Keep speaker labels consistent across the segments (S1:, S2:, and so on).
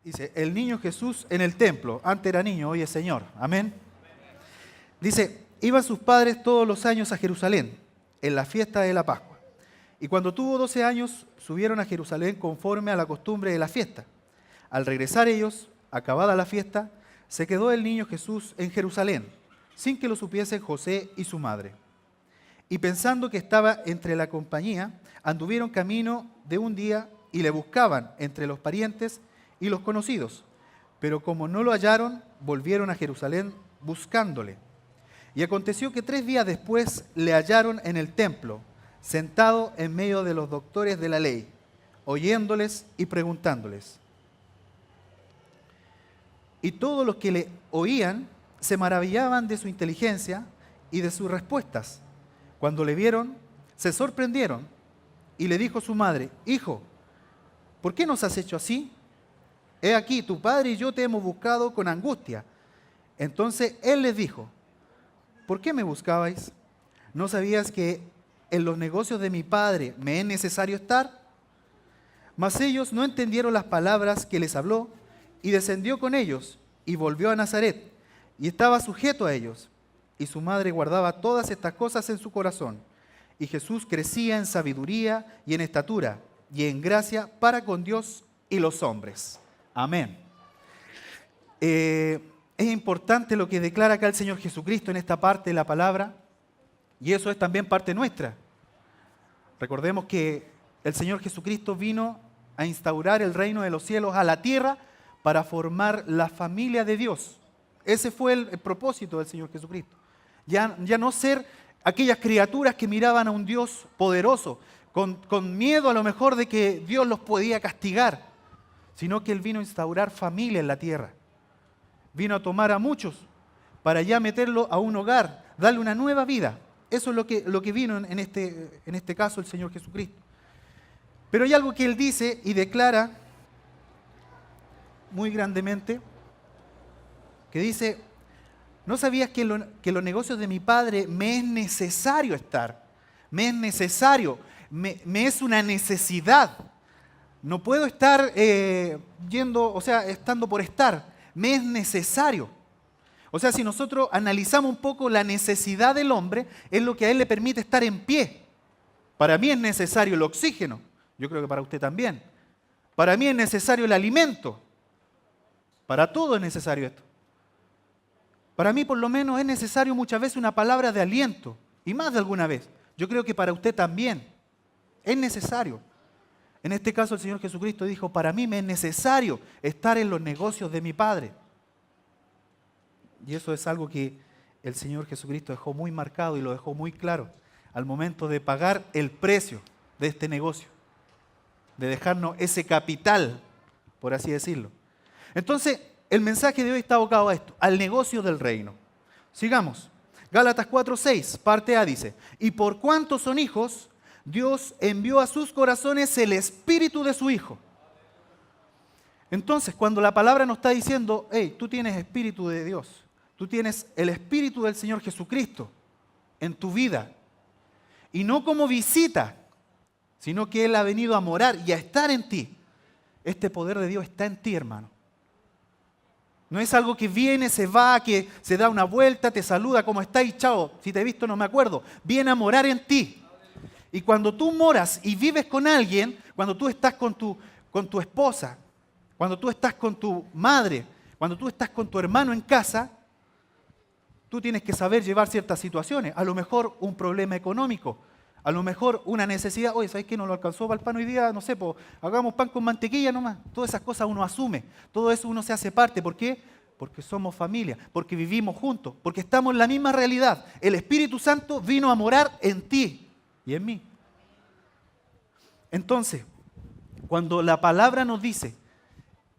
S1: Dice, el niño Jesús en el templo. Antes era niño, hoy es Señor. Amén. Dice, iban sus padres todos los años a Jerusalén, en la fiesta de la Pascua. Y cuando tuvo 12 años, subieron a Jerusalén conforme a la costumbre de la fiesta. Al regresar ellos, acabada la fiesta, se quedó el niño Jesús en Jerusalén, sin que lo supiesen José y su madre. Y pensando que estaba entre la compañía, anduvieron camino de un día y le buscaban entre los parientes y los conocidos. Pero como no lo hallaron, volvieron a Jerusalén buscándole. Y aconteció que 3 días después le hallaron en el templo, sentado en medio de los doctores de la ley, oyéndoles y preguntándoles. Y todos los que le oían se maravillaban de su inteligencia y de sus respuestas. Cuando le vieron, se sorprendieron y le dijo su madre, Hijo, ¿por qué nos has hecho así? He aquí, tu padre y yo te hemos buscado con angustia. Entonces él les dijo, ¿por qué me buscabais? ¿No sabías que en los negocios de mi padre me es necesario estar? Mas ellos no entendieron las palabras que les habló, y descendió con ellos, y volvió a Nazaret, y estaba sujeto a ellos. Y su madre guardaba todas estas cosas en su corazón. Y Jesús crecía en sabiduría y en estatura, y en gracia para con Dios y los hombres. Amén. Es importante lo que declara acá el Señor Jesucristo en esta parte de la palabra, y eso es también parte nuestra. Recordemos que el Señor Jesucristo vino a instaurar el reino de los cielos a la tierra para formar la familia de Dios. Ese fue el propósito del Señor Jesucristo. Ya no ser aquellas criaturas que miraban a un Dios poderoso, con miedo a lo mejor de que Dios los podía castigar, sino que Él vino a instaurar familia en la tierra. Vino a tomar a muchos para ya meterlo a un hogar, darle una nueva vida. Eso es lo que vino en este caso el Señor Jesucristo. Pero hay algo que Él dice y declara muy grandemente, que dice, ¿no sabías que en los negocios de mi Padre me es necesario estar? Me es necesario, me es una necesidad. No puedo estar estando por estar. Me es necesario. O sea, si nosotros analizamos un poco la necesidad del hombre, es lo que a él le permite estar en pie. Para mí es necesario el oxígeno. Yo creo que para usted también. Para mí es necesario el alimento. Para todo es necesario esto. Para mí por lo menos es necesario muchas veces una palabra de aliento. Y más de alguna vez. Yo creo que para usted también. Es necesario. En este caso el Señor Jesucristo dijo, para mí me es necesario estar en los negocios de mi Padre. Y eso es algo que el Señor Jesucristo dejó muy marcado y lo dejó muy claro al momento de pagar el precio de este negocio, de dejarnos ese capital, por así decirlo. Entonces, el mensaje de hoy está abocado a esto, al negocio del reino. Sigamos. Gálatas 4:6, parte A dice, y por cuanto son hijos, Dios envió a sus corazones el espíritu de su Hijo. Entonces, cuando la palabra nos está diciendo, hey, tú tienes espíritu de Dios, tú tienes el espíritu del Señor Jesucristo en tu vida, y no como visita, sino que Él ha venido a morar y a estar en ti. Este poder de Dios está en ti, hermano. No es algo que viene, se va, que se da una vuelta, te saluda, ¿cómo estás? Y chao, si te he visto no me acuerdo. Viene a morar en ti. Y cuando tú moras y vives con alguien, cuando tú estás con tu esposa, cuando tú estás con tu madre, cuando tú estás con tu hermano en casa, tú tienes que saber llevar ciertas situaciones. A lo mejor un problema económico, a lo mejor una necesidad. Oye, ¿sabes qué? No lo alcanzó para el pan hoy día, no sé, pues hagamos pan con mantequilla nomás. Todas esas cosas uno asume, todo eso uno se hace parte. ¿Por qué? Porque somos familia, porque vivimos juntos, porque estamos en la misma realidad. El Espíritu Santo vino a morar en ti y en mí. Entonces, cuando la palabra nos dice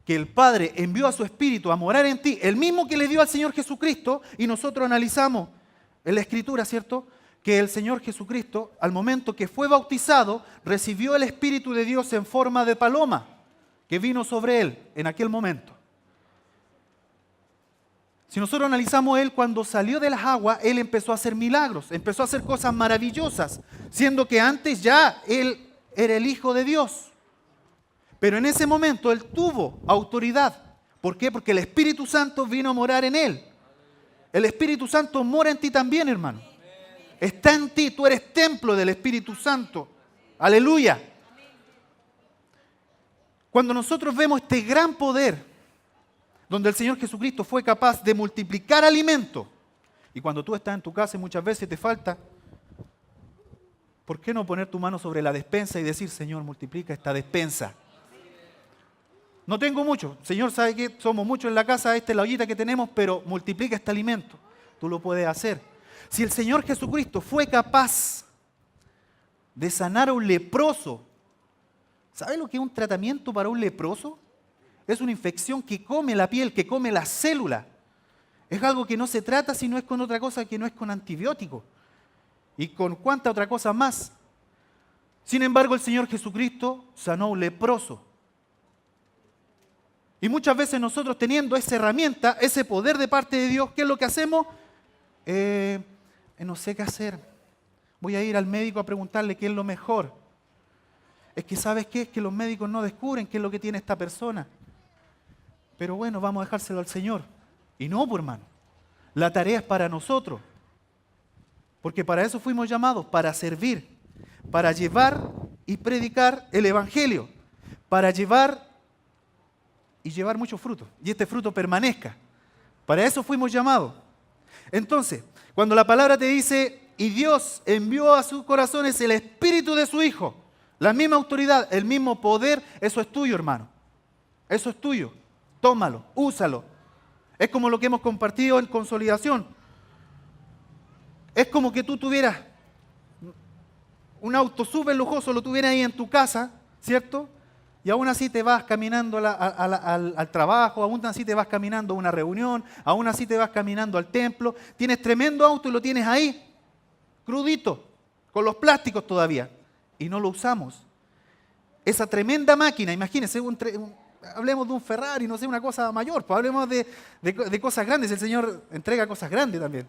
S1: que el Padre envió a su Espíritu a morar en ti, el mismo que le dio al Señor Jesucristo, y nosotros analizamos en la Escritura, ¿cierto?, que el Señor Jesucristo, al momento que fue bautizado, recibió el Espíritu de Dios en forma de paloma, que vino sobre él en aquel momento. Si nosotros analizamos él, cuando salió de las aguas, él empezó a hacer milagros, empezó a hacer cosas maravillosas, siendo que antes ya él era el Hijo de Dios. Pero en ese momento él tuvo autoridad. ¿Por qué? Porque el Espíritu Santo vino a morar en él. El Espíritu Santo mora en ti también, hermano. Está en ti, tú eres templo del Espíritu Santo. Aleluya. Cuando nosotros vemos este gran poder, donde el Señor Jesucristo fue capaz de multiplicar alimento, y cuando tú estás en tu casa y muchas veces te falta, ¿por qué no poner tu mano sobre la despensa y decir, Señor, multiplica esta despensa? No tengo mucho. Señor, sabe que somos muchos en la casa, esta es la ollita que tenemos, pero multiplica este alimento. Tú lo puedes hacer. Si el Señor Jesucristo fue capaz de sanar a un leproso, ¿sabe lo que es un tratamiento para un leproso? Es una infección que come la piel, que come la célula. Es algo que no se trata si no es con otra cosa que no es con antibióticos. Y con cuánta otra cosa más. Sin embargo, el Señor Jesucristo sanó a un leproso. Y muchas veces nosotros teniendo esa herramienta, ese poder de parte de Dios, ¿qué es lo que hacemos? No sé qué hacer. Voy a ir al médico a preguntarle qué es lo mejor. Es que ¿sabes qué? Es que los médicos no descubren qué es lo que tiene esta persona. Pero bueno, vamos a dejárselo al Señor. Y no, pues, hermano. La tarea es para nosotros. Porque para eso fuimos llamados, para servir, para llevar y predicar el Evangelio, para llevar mucho fruto, y este fruto permanezca. Para eso fuimos llamados. Entonces, cuando la palabra te dice, y Dios envió a sus corazones el Espíritu de su Hijo, la misma autoridad, el mismo poder, eso es tuyo, hermano. Eso es tuyo. Tómalo, úsalo. Es como lo que hemos compartido en consolidación. Es como que tú tuvieras un auto súper lujoso, lo tuvieras ahí en tu casa, ¿cierto? Y aún así te vas caminando al trabajo, aún así te vas caminando a una reunión, aún así te vas caminando al templo. Tienes tremendo auto y lo tienes ahí, crudito, con los plásticos todavía. Y no lo usamos. Esa tremenda máquina, imagínense, hablemos de un Ferrari, no sé, una cosa mayor, pues hablemos de cosas grandes. El Señor entrega cosas grandes también.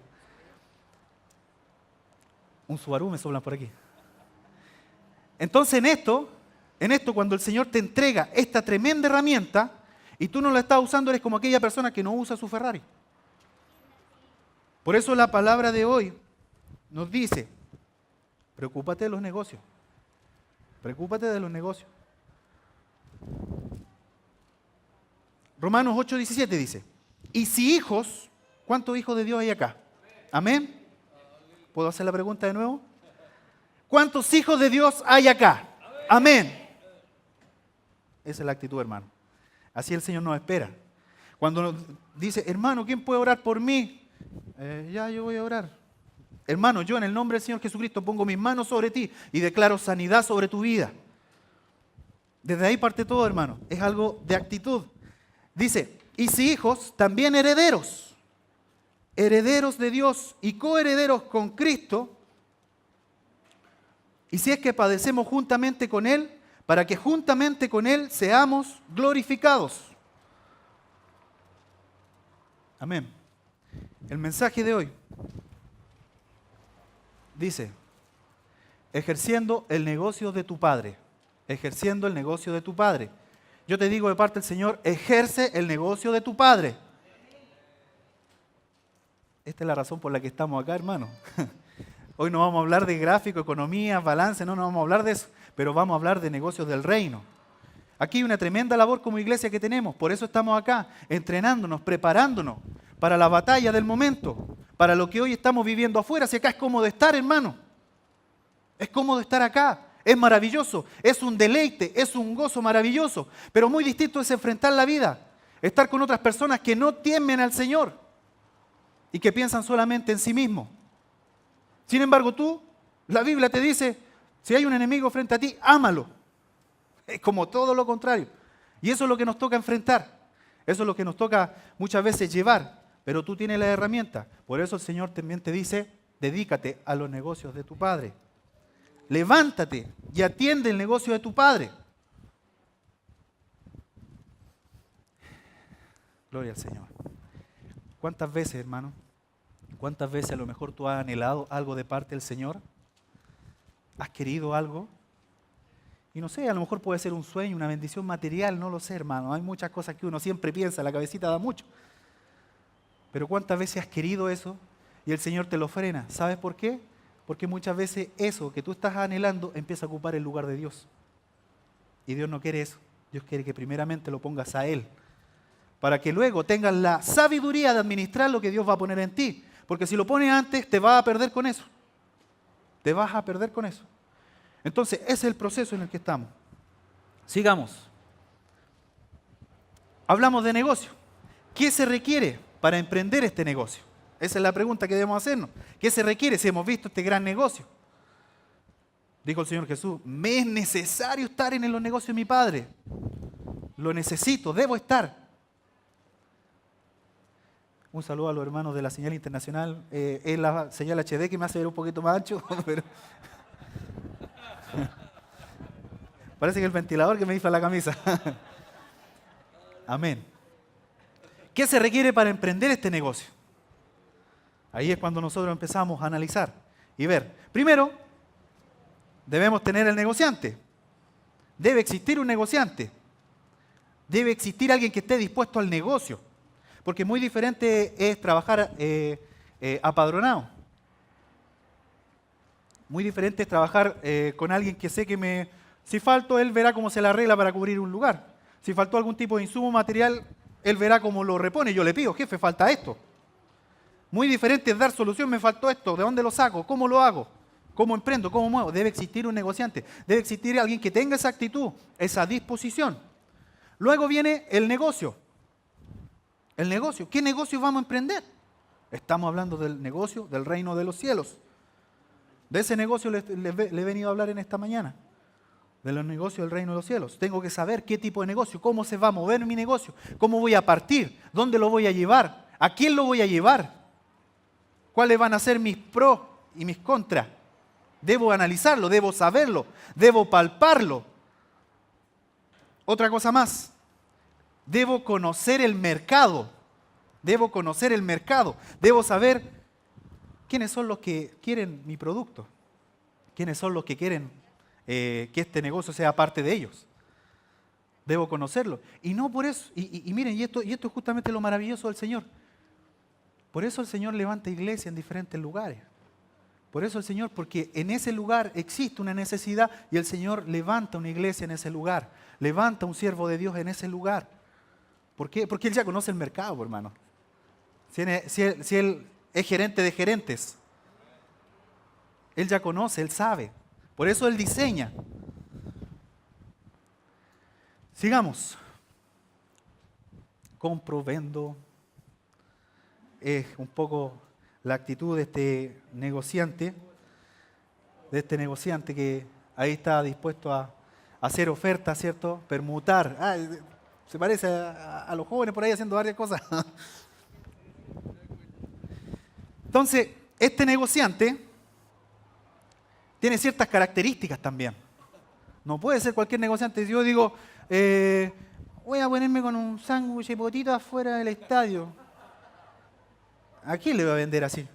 S1: Un Subaru me sobran por aquí. Entonces en esto cuando el Señor te entrega esta tremenda herramienta y tú no la estás usando, eres como aquella persona que no usa su Ferrari. Por eso la palabra de hoy nos dice, preocúpate de los negocios. Preocúpate de los negocios. Romanos 8:17 dice, y si hijos, ¿cuántos hijos de Dios hay acá? Amén. ¿Puedo hacer la pregunta de nuevo? ¿Cuántos hijos de Dios hay acá? Amén. Esa es la actitud, hermano. Así el Señor nos espera. Cuando nos dice, hermano, ¿quién puede orar por mí? Ya, yo voy a orar. Hermano, yo en el nombre del Señor Jesucristo pongo mis manos sobre ti y declaro sanidad sobre tu vida. Desde ahí parte todo, hermano. Es algo de actitud. Dice, y si hijos, también herederos. Herederos de Dios y coherederos con Cristo. Y si es que padecemos juntamente con Él, para que juntamente con Él seamos glorificados. Amén. El mensaje de hoy dice, ejerciendo el negocio de tu Padre. Ejerciendo el negocio de tu Padre. Yo te digo de parte del Señor, ejerce el negocio de tu Padre. Esta es la razón por la que estamos acá, hermano. Hoy no vamos a hablar de gráfico, economía, balance, no vamos a hablar de eso, pero vamos a hablar de negocios del reino. Aquí hay una tremenda labor como iglesia que tenemos, por eso estamos acá, entrenándonos, preparándonos para la batalla del momento, para lo que hoy estamos viviendo afuera. Si acá es cómodo estar, hermano, es cómodo estar acá, es maravilloso, es un deleite, es un gozo maravilloso, pero muy distinto es enfrentar la vida, estar con otras personas que no temen al Señor y que piensan solamente en sí mismos. Sin embargo, la Biblia te dice, si hay un enemigo frente a ti, ámalo. Es como todo lo contrario. Y eso es lo que nos toca enfrentar. Eso es lo que nos toca muchas veces llevar. Pero tú tienes la herramienta. Por eso el Señor también te dice, dedícate a los negocios de tu Padre. Levántate y atiende el negocio de tu Padre. Gloria al Señor. ¿Cuántas veces, hermano? ¿Cuántas veces a lo mejor tú has anhelado algo de parte del Señor? ¿Has querido algo? Y no sé, a lo mejor puede ser un sueño, una bendición material, no lo sé, hermano. Hay muchas cosas que uno siempre piensa, la cabecita da mucho. Pero ¿cuántas veces has querido eso y el Señor te lo frena? ¿Sabes por qué? Porque muchas veces eso que tú estás anhelando empieza a ocupar el lugar de Dios. Y Dios no quiere eso. Dios quiere que primeramente lo pongas a Él, para que luego tengas la sabiduría de administrar lo que Dios va a poner en ti. Porque si lo pones antes, te vas a perder con eso. Te vas a perder con eso. Entonces, ese es el proceso en el que estamos. Sigamos. Hablamos de negocio. ¿Qué se requiere para emprender este negocio? Esa es la pregunta que debemos hacernos. ¿Qué se requiere si hemos visto este gran negocio? Dijo el Señor Jesús, me es necesario estar en los negocios de mi Padre. Lo necesito, debo estar. Un saludo a los hermanos de la señal internacional. Es la señal HD que me hace ver un poquito más ancho, pero parece que el ventilador que me infla la camisa. Amén. ¿Qué se requiere para emprender este negocio? Ahí es cuando nosotros empezamos a analizar y ver. Primero, debemos tener el negociante. Debe existir un negociante. Debe existir alguien que esté dispuesto al negocio. Porque muy diferente es trabajar apadronado. Muy diferente es trabajar con alguien que sé que si falto, él verá cómo se la arregla para cubrir un lugar. Si faltó algún tipo de insumo material, él verá cómo lo repone. Yo le pido, jefe, falta esto. Muy diferente es dar solución, me faltó esto, ¿de dónde lo saco? ¿Cómo lo hago? ¿Cómo emprendo? ¿Cómo muevo? Debe existir un negociante. Debe existir alguien que tenga esa actitud, esa disposición. Luego viene el negocio. El negocio. ¿Qué negocio vamos a emprender? Estamos hablando del negocio del reino de los cielos. De ese negocio le he venido a hablar en esta mañana. De los negocios del reino de los cielos. Tengo que saber qué tipo de negocio, cómo se va a mover mi negocio, cómo voy a partir, dónde lo voy a llevar, a quién lo voy a llevar, cuáles van a ser mis pros y mis contras. Debo analizarlo, debo saberlo, debo palparlo. Otra cosa más. Debo conocer el mercado. Debo conocer el mercado. Debo saber quiénes son los que quieren mi producto. Quiénes son los que quieren que este negocio sea parte de ellos. Debo conocerlo. Y no por eso. Y miren, y esto es justamente lo maravilloso del Señor. Por eso el Señor levanta iglesia en diferentes lugares. Por eso el Señor, porque en ese lugar existe una necesidad y el Señor levanta una iglesia en ese lugar. Levanta un siervo de Dios en ese lugar. ¿Por qué? Porque Él ya conoce el mercado, hermano. Si Él es gerente de gerentes, Él ya conoce, Él sabe. Por eso Él diseña. Sigamos. Compro, vendo. Es un poco la actitud de este negociante que ahí está dispuesto a hacer ofertas, ¿cierto? Permutar. Se parece a los jóvenes por ahí haciendo varias cosas. Entonces, este negociante tiene ciertas características también. No puede ser cualquier negociante. Si yo digo, voy a ponerme con un sándwich y potito afuera del estadio, ¿a quién le va a vender así?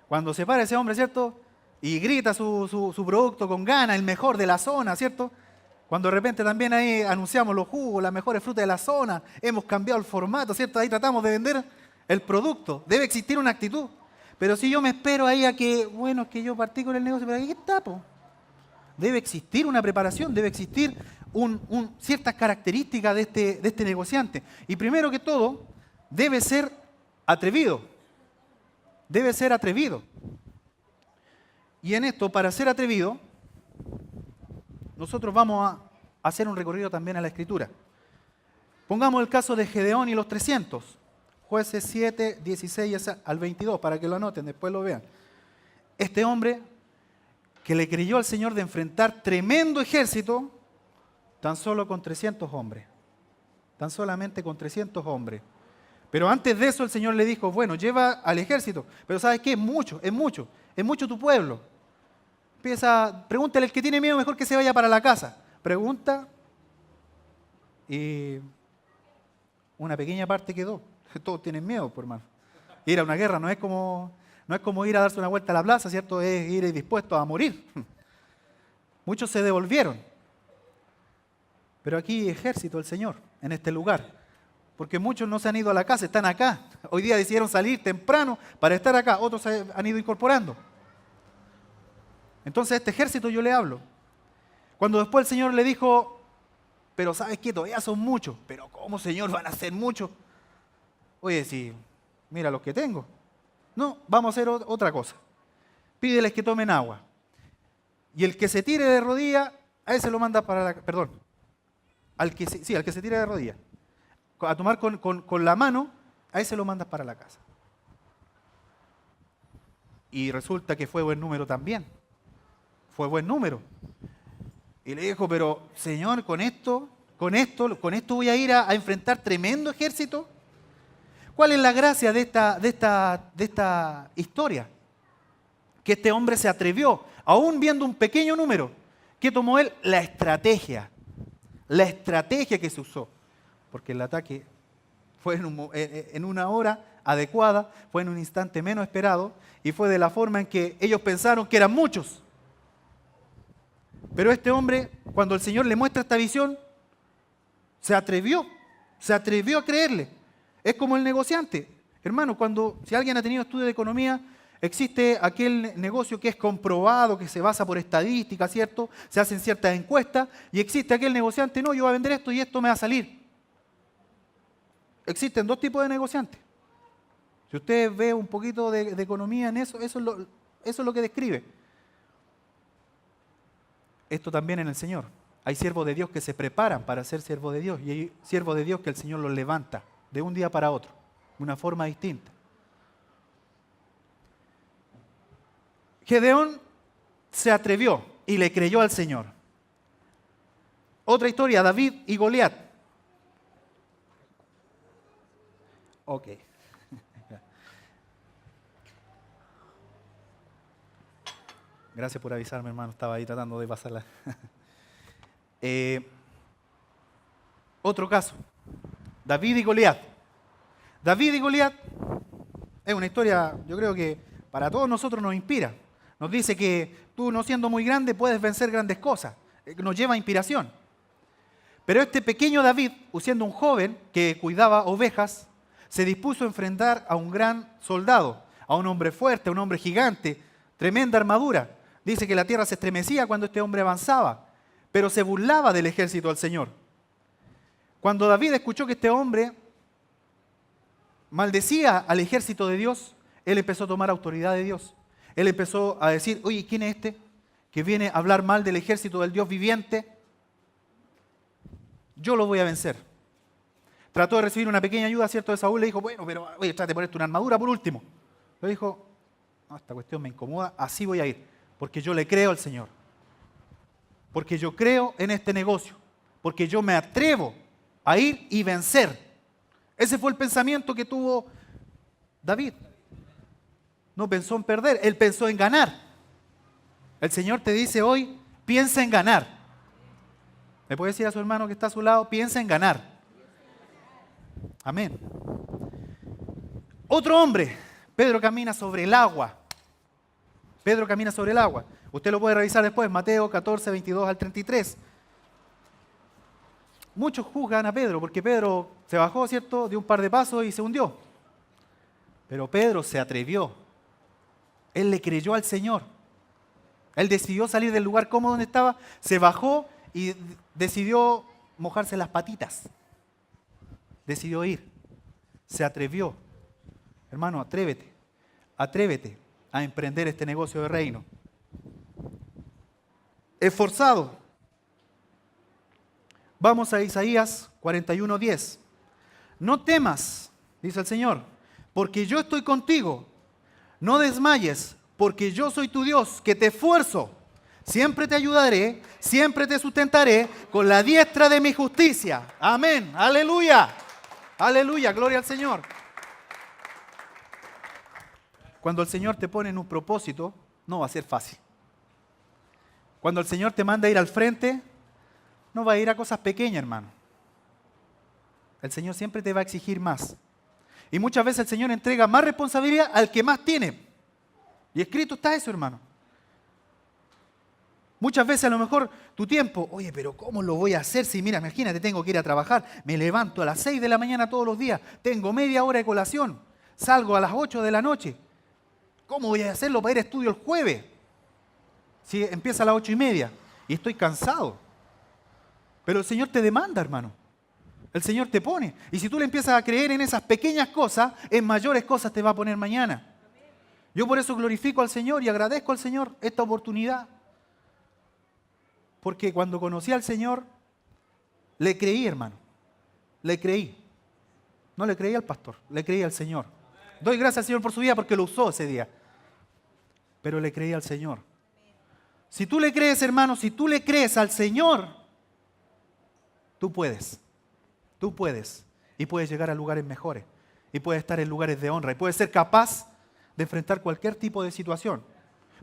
S1: Cuando se para ese hombre, ¿cierto? Y grita su producto con ganas, el mejor de la zona, ¿cierto? Cuando de repente también ahí anunciamos los jugos, las mejores frutas de la zona, hemos cambiado el formato, ¿cierto? Ahí tratamos de vender el producto. Debe existir una actitud. Pero si yo me espero ahí a que, bueno, es que yo partí con el negocio, pero ahí está, po. Debe existir una preparación, debe existir ciertas características de este negociante. Y primero que todo, debe ser atrevido. Debe ser atrevido. Y en esto, para ser atrevido, nosotros vamos a hacer un recorrido también a la Escritura. Pongamos el caso de Gedeón y los 300. Jueces 7, 16 al 22, para que lo anoten, después lo vean. Este hombre que le creyó al Señor de enfrentar tremendo ejército, tan solo con 300 hombres. Tan solamente con 300 hombres. Pero antes de eso el Señor le dijo, bueno, lleva al ejército. Pero ¿sabes qué? Es mucho tu pueblo. Pregúntale al que tiene miedo, mejor que se vaya para la casa. Pregunta y una pequeña parte quedó. Todos tienen miedo, por hermano. Ir a una guerra no es como ir a darse una vuelta a la plaza, ¿cierto? Es ir dispuesto a morir. Muchos se devolvieron. Pero aquí hay ejército del Señor, en este lugar. Porque muchos no se han ido a la casa, están acá. Hoy día decidieron salir temprano para estar acá, otros se han ido incorporando. Entonces a este ejército yo le hablo. Cuando después el Señor le dijo, pero ¿sabes qué? Todavía son muchos. Pero ¿cómo, Señor, van a ser muchos? Oye, sí, mira los que tengo. No, vamos a hacer otra cosa. Pídeles que tomen agua. Y el que se tire de rodillas, a ese lo manda para la... Perdón. Al que se tire de rodillas. A tomar con la mano, a ese lo mandas para la casa. Y resulta que fue buen número también. Fue buen número. Y le dijo, pero Señor, con esto voy a ir a enfrentar tremendo ejército. ¿Cuál es la gracia de esta historia? Que este hombre se atrevió, aún viendo un pequeño número. ¿Qué tomó él? La estrategia que se usó. Porque el ataque fue en una hora adecuada, fue en un instante menos esperado, y fue de la forma en que ellos pensaron que eran muchos. Pero este hombre, cuando el Señor le muestra esta visión, se atrevió a creerle. Es como el negociante. Hermano, si alguien ha tenido estudio de economía, existe aquel negocio que es comprobado, que se basa por estadística, ¿cierto? Se hacen ciertas encuestas, y existe aquel negociante, no, yo voy a vender esto y esto me va a salir. Existen dos tipos de negociantes. Si usted ve un poquito de economía en eso es lo que describe. Esto también en el Señor. Hay siervos de Dios que se preparan para ser siervos de Dios y hay siervos de Dios que el Señor los levanta de un día para otro, de una forma distinta. Gedeón se atrevió y le creyó al Señor. Otra historia, David y Goliat. Ok. Gracias por avisarme, hermano. Estaba ahí tratando de pasarla. Otro caso. David y Goliat. David y Goliat es una historia, yo creo que para todos nosotros nos inspira. Nos dice que tú, no siendo muy grande, puedes vencer grandes cosas. Nos lleva a inspiración. Pero este pequeño David, siendo un joven que cuidaba ovejas, se dispuso a enfrentar a un gran soldado, a un hombre fuerte, a un hombre gigante, tremenda armadura. Dice que la tierra se estremecía cuando este hombre avanzaba, pero se burlaba del ejército del Señor. Cuando David escuchó que este hombre maldecía al ejército de Dios, él empezó a tomar autoridad de Dios. Él empezó a decir, oye, ¿quién es este que viene a hablar mal del ejército del Dios viviente? Yo lo voy a vencer. Trató de recibir una pequeña ayuda, ¿cierto? De Saúl le dijo, bueno, pero oye, trate de ponerte una armadura por último. Le dijo, no, esta cuestión me incomoda, así voy a ir, porque yo le creo al Señor. Porque yo creo en este negocio, porque yo me atrevo a ir y vencer. Ese fue el pensamiento que tuvo David. No pensó en perder, él pensó en ganar. El Señor te dice hoy, piensa en ganar. ¿Le puede decir a su hermano que está a su lado, piensa en ganar? Amén. Otro hombre, Pedro camina sobre el agua. Pedro camina sobre el agua. Usted lo puede revisar después, Mateo 14, 22 al 33. Muchos juzgan a Pedro porque Pedro se bajó, ¿cierto?, de un par de pasos y se hundió. Pero Pedro se atrevió. Él le creyó al Señor. Él decidió salir del lugar cómodo donde estaba, se bajó y decidió mojarse las patitas. Decidió ir. Se atrevió. Hermano, atrévete. Atrévete a emprender este negocio de reino. Esforzado. Vamos a Isaías 41:10. No temas, dice el Señor, porque yo estoy contigo. No desmayes, porque yo soy tu Dios, que te esfuerzo. Siempre te ayudaré, siempre te sustentaré con la diestra de mi justicia. Amén. Aleluya. Aleluya. Gloria al Señor. Cuando el Señor te pone en un propósito, no va a ser fácil. Cuando el Señor te manda a ir al frente, no va a ir a cosas pequeñas, hermano. El Señor siempre te va a exigir más. Y muchas veces el Señor entrega más responsabilidad al que más tiene. Y escrito está eso, hermano. Muchas veces a lo mejor tu tiempo, oye, pero ¿cómo lo voy a hacer si, mira, imagínate, tengo que ir a trabajar, me levanto a las 6 de la mañana todos los días, tengo media hora de colación, salgo a las 8 de la noche. ¿Cómo voy a hacerlo para ir a estudio el jueves? Si empieza a las 8:30 y estoy cansado. Pero el Señor te demanda, hermano. El Señor te pone. Y si tú le empiezas a creer en esas pequeñas cosas, en mayores cosas te va a poner mañana. Yo por eso glorifico al Señor y agradezco al Señor esta oportunidad. Porque cuando conocí al Señor, le creí, hermano. Le creí. No le creí al pastor, le creí al Señor. Doy gracias al Señor por su vida porque lo usó ese día. Pero le creí al Señor. Si tú le crees, hermano, si tú le crees al Señor, tú puedes. Tú puedes. Y puedes llegar a lugares mejores. Y puedes estar en lugares de honra. Y puedes ser capaz de enfrentar cualquier tipo de situación.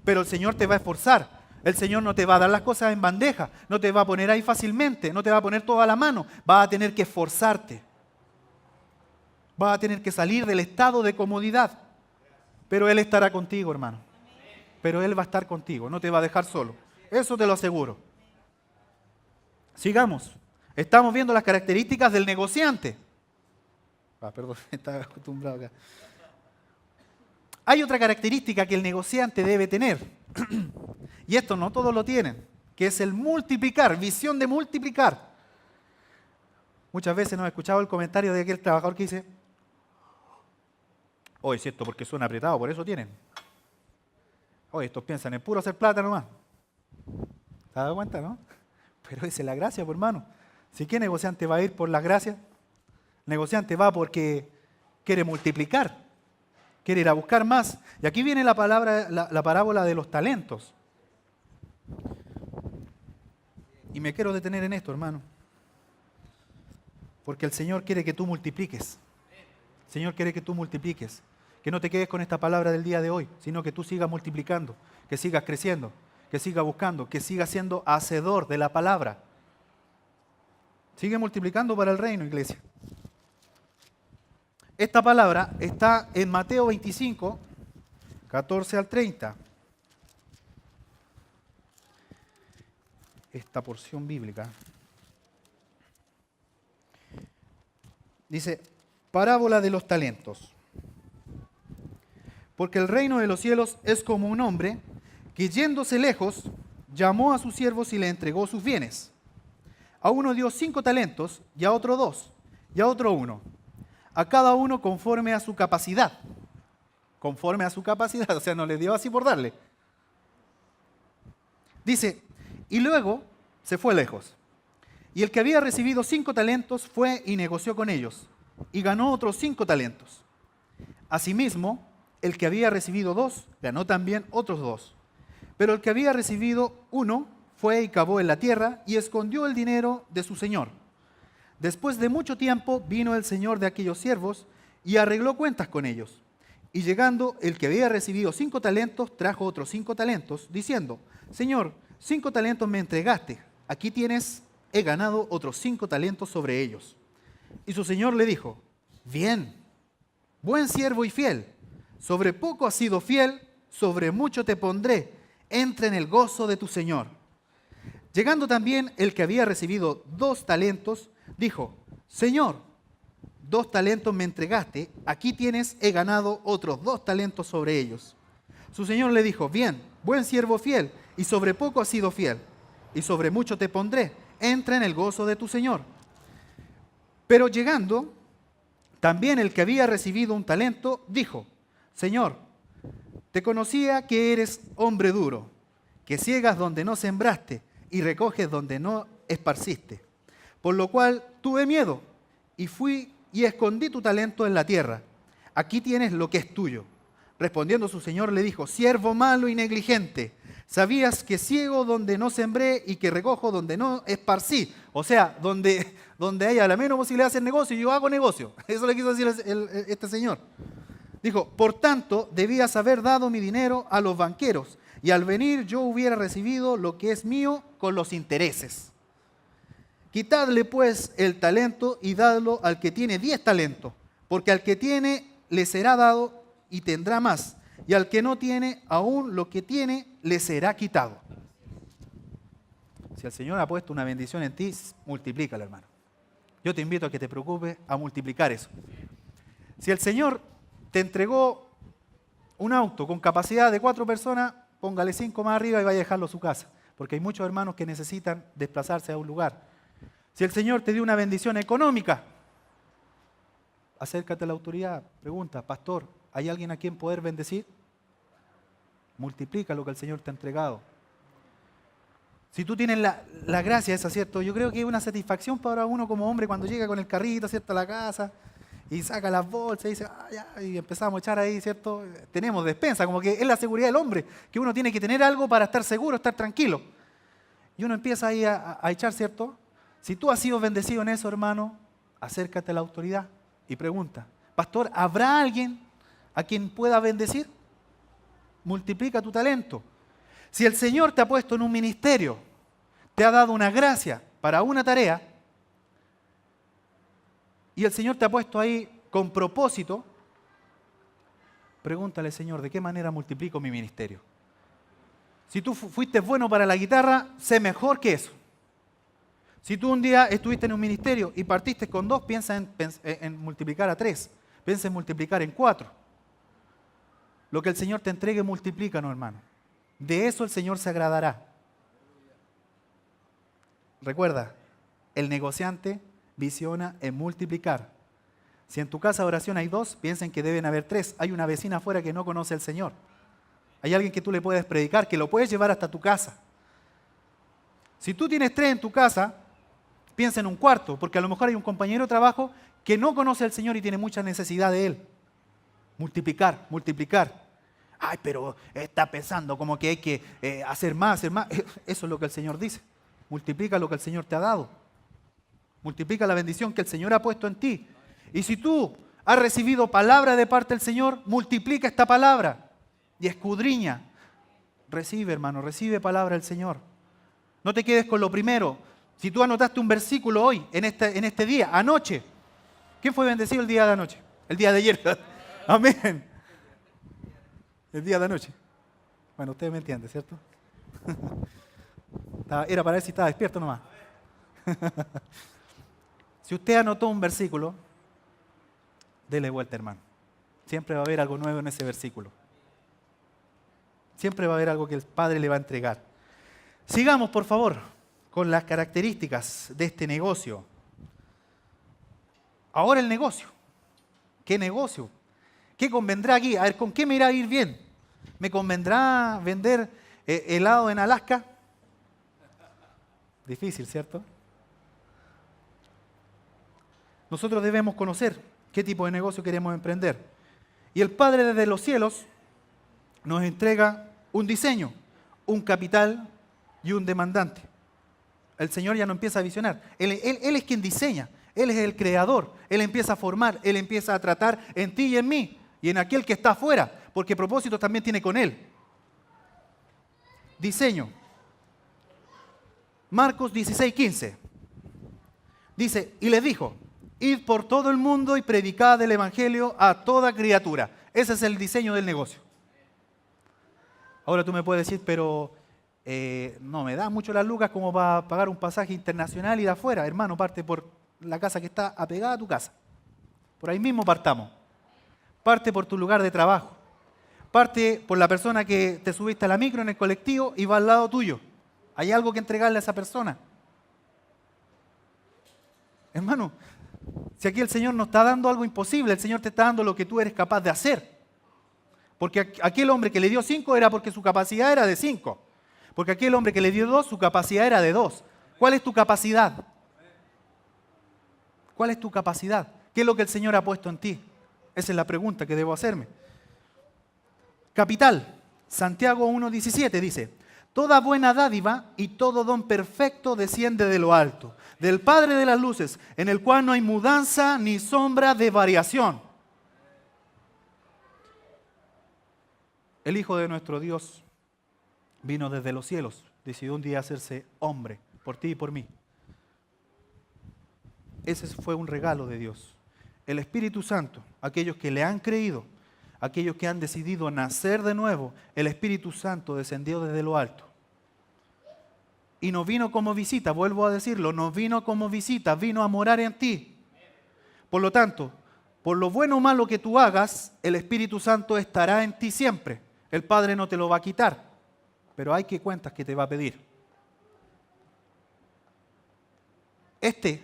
S1: Pero el Señor te va a esforzar. El Señor no te va a dar las cosas en bandeja. No te va a poner ahí fácilmente. No te va a poner todo a la mano. Vas a tener que esforzarte. Vas a tener que salir del estado de comodidad. Pero Él estará contigo, hermano. Pero Él va a estar contigo. No te va a dejar solo. Eso te lo aseguro. Sigamos. Estamos viendo las características del negociante. Perdón, estaba acostumbrado acá. Hay otra característica que el negociante debe tener. Y esto no todos lo tienen. Que es el multiplicar, visión de multiplicar. Muchas veces nos he escuchado el comentario de aquel trabajador que dice: oye, es esto porque suena apretado, por eso tienen. Oye, estos piensan en puro hacer plata nomás. ¿Te has dado cuenta, no? Pero esa es la gracia, pues, hermano. Si qué negociante va a ir por las gracias, el negociante va porque quiere multiplicar, quiere ir a buscar más. Y aquí viene la parábola de los talentos. Y me quiero detener en esto, hermano. Porque el Señor quiere que tú multipliques. El Señor quiere que tú multipliques. Que no te quedes con esta palabra del día de hoy, sino que tú sigas multiplicando, que sigas creciendo, que sigas buscando, que sigas siendo hacedor de la palabra. Sigue multiplicando para el reino, iglesia. Esta palabra está en Mateo 25, 14 al 30. Esta porción bíblica. Dice, parábola de los talentos. Porque el reino de los cielos es como un hombre que yéndose lejos, llamó a sus siervos y le entregó sus bienes. A uno dio 5 talentos, y a otro 2, y a otro 1. A cada uno conforme a su capacidad. Conforme a su capacidad, o sea, no le dio así por darle. Dice, y luego se fue lejos. Y el que había recibido 5 talentos fue y negoció con ellos, y ganó otros 5 talentos. Asimismo, el que había recibido 2, ganó también otros 2. Pero el que había recibido 1, fue y cavó en la tierra y escondió el dinero de su señor. Después de mucho tiempo vino el señor de aquellos siervos y arregló cuentas con ellos. Y llegando el que había recibido 5 talentos, trajo otros 5 talentos, diciendo, Señor, 5 talentos me entregaste, aquí tienes, he ganado otros 5 talentos sobre ellos. Y su señor le dijo, bien, buen siervo y fiel, sobre poco has sido fiel, sobre mucho te pondré, entra en el gozo de tu señor. Llegando también el que había recibido 2 talentos, dijo, Señor, 2 talentos me entregaste, aquí tienes, he ganado otros 2 talentos sobre ellos. Su señor le dijo, bien, buen siervo fiel, y sobre poco has sido fiel, y sobre mucho te pondré, entra en el gozo de tu señor. Pero llegando, también el que había recibido 1 talento, dijo, Señor, te conocía que eres hombre duro, que ciegas donde no sembraste, y recoges donde no esparciste. Por lo cual tuve miedo y fui y escondí tu talento en la tierra. Aquí tienes lo que es tuyo. Respondiendo su señor le dijo, siervo malo y negligente, sabías que ciego donde no sembré y que recojo donde no esparcí. O sea, donde haya la menos posibilidad de hacer negocio, yo hago negocio. Eso le quiso decir este señor. Dijo, por tanto, debías haber dado mi dinero a los banqueros, y al venir yo hubiera recibido lo que es mío con los intereses. Quitadle pues el talento y dadlo al que tiene 10 talentos, porque al que tiene le será dado y tendrá más, y al que no tiene, aún lo que tiene le será quitado. Si el Señor ha puesto una bendición en ti, multiplícala, hermano. Yo te invito a que te preocupes a multiplicar eso. Si el Señor te entregó un auto con capacidad de 4 personas, póngale 5 más arriba y vaya a dejarlo a su casa. Porque hay muchos hermanos que necesitan desplazarse a un lugar. Si el Señor te dio una bendición económica, acércate a la autoridad, pregunta, pastor, ¿hay alguien a quien poder bendecir? Multiplica lo que el Señor te ha entregado. Si tú tienes la gracia esa, ¿cierto? Yo creo que es una satisfacción para uno como hombre cuando llega con el carrito, ¿cierto?, a la casa y saca las bolsas y dice, ya, y empezamos a echar ahí, ¿cierto? Tenemos despensa, como que es la seguridad del hombre, que uno tiene que tener algo para estar seguro, estar tranquilo. Y uno empieza ahí a echar, ¿cierto? Si tú has sido bendecido en eso, hermano, acércate a la autoridad y pregunta, pastor, ¿habrá alguien a quien pueda bendecir? Multiplica tu talento. Si el Señor te ha puesto en un ministerio, te ha dado una gracia para una tarea, y el Señor te ha puesto ahí con propósito, pregúntale, Señor, ¿de qué manera multiplico mi ministerio? Si tú fuiste bueno para la guitarra, sé mejor que eso. Si tú un día estuviste en un ministerio y partiste con 2, piensa en multiplicar a 3. Piensa en multiplicar en 4. Lo que el Señor te entregue, multiplícanos, hermano. De eso el Señor se agradará. Recuerda, el negociante visiona en multiplicar. Si en tu casa de oración hay 2, piensen que deben haber 3. Hay una vecina afuera que no conoce al Señor. Hay alguien que tú le puedes predicar, que lo puedes llevar hasta tu casa. Si tú tienes 3 en tu casa, piensa en un 4, porque a lo mejor hay un compañero de trabajo que no conoce al Señor y tiene mucha necesidad de Él. Multiplicar, multiplicar. Ay, pero está pensando como que hay que hacer más, hacer más. Eso es lo que el Señor dice. Multiplica lo que el Señor te ha dado. Multiplica la bendición que el Señor ha puesto en ti. Y si tú has recibido palabra de parte del Señor, multiplica esta palabra y escudriña. Recibe, hermano, recibe palabra del Señor. No te quedes con lo primero. Si tú anotaste un versículo hoy, en este día, anoche, ¿quién fue bendecido el día de anoche? El día de ayer. Amén. El día de anoche. Bueno, ustedes me entienden, ¿cierto? Era para ver si estaba despierto nomás. Si usted anotó un versículo, dele vuelta, hermano. Siempre va a haber algo nuevo en ese versículo. Siempre va a haber algo que el Padre le va a entregar. Sigamos, por favor, con las características de este negocio. Ahora el negocio. ¿Qué negocio? ¿Qué convendrá aquí? A ver, ¿con qué me irá a ir bien? ¿Me convendrá vender helado en Alaska? Difícil, ¿cierto? Nosotros debemos conocer qué tipo de negocio queremos emprender. Y el Padre desde los cielos nos entrega un diseño, un capital y un demandante. El Señor ya no empieza a visionar. Él es quien diseña. Él es el creador. Él empieza a formar. Él empieza a tratar en ti y en mí. Y en aquel que está afuera. Porque propósito también tiene con Él. Diseño. Marcos 16:15. Dice, y les dijo, id por todo el mundo y predicad el evangelio a toda criatura. Ese es el diseño del negocio. Ahora tú me puedes decir, pero no me da mucho las lucas como para pagar un pasaje internacional y de afuera. Hermano, parte por la casa que está apegada a tu casa. Por ahí mismo partamos. Parte por tu lugar de trabajo. Parte por la persona que te subiste a la micro en el colectivo y va al lado tuyo. Hay algo que entregarle a esa persona. Hermano, si aquí el Señor no está dando algo imposible, el Señor te está dando lo que tú eres capaz de hacer. Porque aquel hombre que le dio 5 era porque su capacidad era de 5. Porque aquel hombre que le dio 2, su capacidad era de 2. ¿Cuál es tu capacidad? ¿Cuál es tu capacidad? ¿Qué es lo que el Señor ha puesto en ti? Esa es la pregunta que debo hacerme. Capital, Santiago 1:17 dice, toda buena dádiva y todo don perfecto desciende de lo alto, del Padre de las luces, en el cual no hay mudanza ni sombra de variación. El Hijo de nuestro Dios vino desde los cielos, decidió un día hacerse hombre, por ti y por mí. Ese fue un regalo de Dios. El Espíritu Santo, aquellos que le han creído, aquellos que han decidido nacer de nuevo, el Espíritu Santo descendió desde lo alto. Y no vino como visita, vuelvo a decirlo, no vino como visita, vino a morar en ti. Por lo tanto, por lo bueno o malo que tú hagas, el Espíritu Santo estará en ti siempre. El Padre no te lo va a quitar, pero hay que cuentas que te va a pedir. Este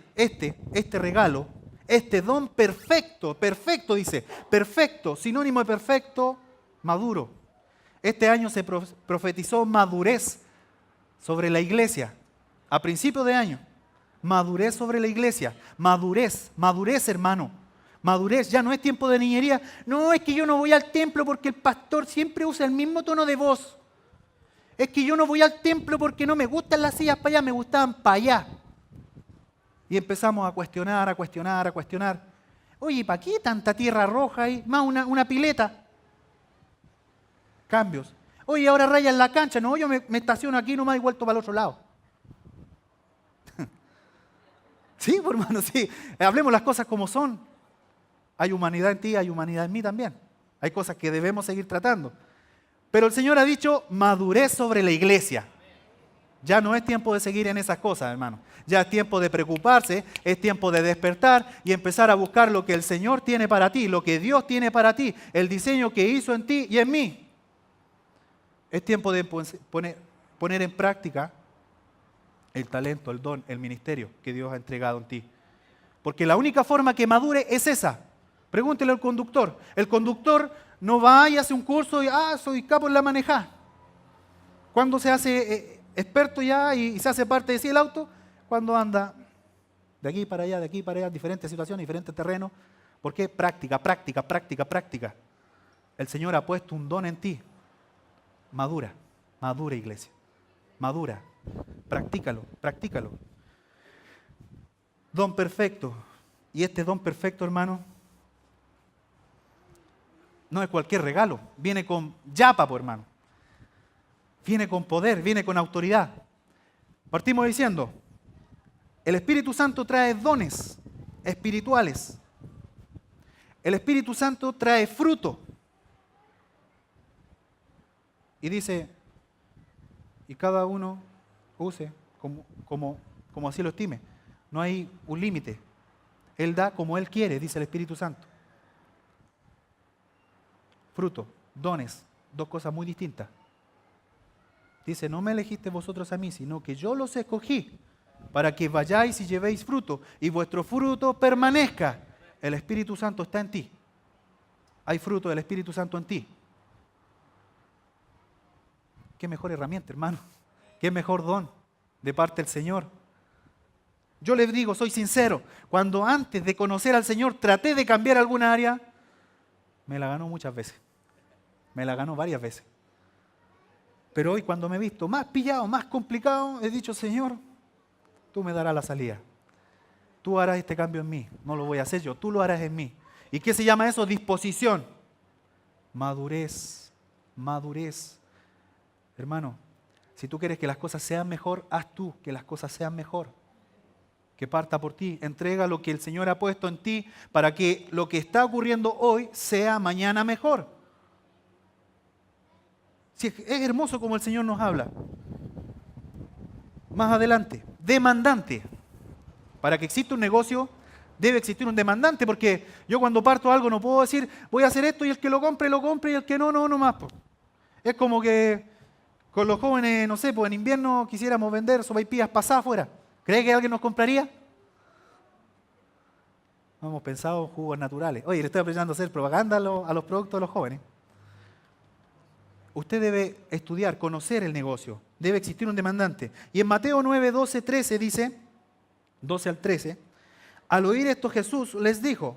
S1: regalo, este don perfecto, perfecto dice, perfecto, sinónimo de perfecto, maduro. Este año se profetizó madurez sobre la iglesia, a principio de año, madurez sobre la iglesia, madurez, madurez hermano, madurez, ya no es tiempo de niñería, no, es que yo no voy al templo porque el pastor siempre usa el mismo tono de voz, es que yo no voy al templo porque no me gustan las sillas para allá, me gustaban para allá. Y empezamos a cuestionar, a cuestionar, a cuestionar. Oye, ¿para qué tanta tierra roja ahí? Más una pileta. Cambios. Oye, ahora rayan la cancha. No, yo me estaciono aquí nomás y vuelto para el otro lado. Sí, pues, hermano, sí. Hablemos las cosas como son. Hay humanidad en ti, hay humanidad en mí también. Hay cosas que debemos seguir tratando. Pero el Señor ha dicho madurez sobre la iglesia. Ya no es tiempo de seguir en esas cosas, hermano. Ya es tiempo de preocuparse, es tiempo de despertar y empezar a buscar lo que el Señor tiene para ti, lo que Dios tiene para ti, el diseño que hizo en ti y en mí. Es tiempo de poner en práctica el talento, el don, el ministerio que Dios ha entregado en ti. Porque la única forma que madure es esa. Pregúntele al conductor. El conductor no va y hace un curso y, soy capo en la manejada. ¿Cuándo se hace experto ya y se hace parte de sí el auto? Cuando anda de aquí para allá, en diferentes situaciones, diferentes terrenos. ¿Por qué? Práctica, práctica, práctica, práctica. El Señor ha puesto un don en ti. Madura, madura iglesia. Madura. Practícalo, practícalo. Don perfecto. Y este don perfecto, hermano, no es cualquier regalo. Viene con yapa, hermano. Viene con poder, viene con autoridad. Partimos diciendo, el Espíritu Santo trae dones espirituales. El Espíritu Santo trae fruto. Y dice, y cada uno use como así lo estime. No hay un límite. Él da como Él quiere, dice el Espíritu Santo. Fruto, dones, dos cosas muy distintas. Dice, no me elegiste vosotros a mí, sino que yo los escogí para que vayáis y llevéis fruto y vuestro fruto permanezca. El Espíritu Santo está en ti. Hay fruto del Espíritu Santo en ti. Qué mejor herramienta, hermano. Qué mejor don de parte del Señor. Yo les digo, soy sincero, cuando antes de conocer al Señor traté de cambiar alguna área, me la ganó muchas veces. Me la ganó varias veces. Pero hoy cuando me he visto más pillado, más complicado, he dicho, Señor, tú me darás la salida. Tú harás este cambio en mí. No lo voy a hacer yo, tú lo harás en mí. ¿Y qué se llama eso? Disposición. Madurez. Madurez. Hermano, si tú quieres que las cosas sean mejor, haz tú que las cosas sean mejor. Que parta por ti. Entrega lo que el Señor ha puesto en ti para que lo que está ocurriendo hoy sea mañana mejor. Si es hermoso como el Señor nos habla. Más adelante, demandante. Para que exista un negocio, debe existir un demandante, porque yo cuando parto algo no puedo decir, voy a hacer esto y el que lo compre, y el que no, no más. Es como que con los jóvenes, no sé, pues en invierno quisiéramos vender sopaipillas pasadas afuera. ¿Cree que alguien nos compraría? No hemos pensado en jugos naturales. Oye, le estoy aprendiendo a hacer propaganda a los productos de los jóvenes. Usted debe estudiar, conocer el negocio. Debe existir un demandante. Y en Mateo 9, 12, 13 dice, 12 al 13, al oír esto Jesús les dijo,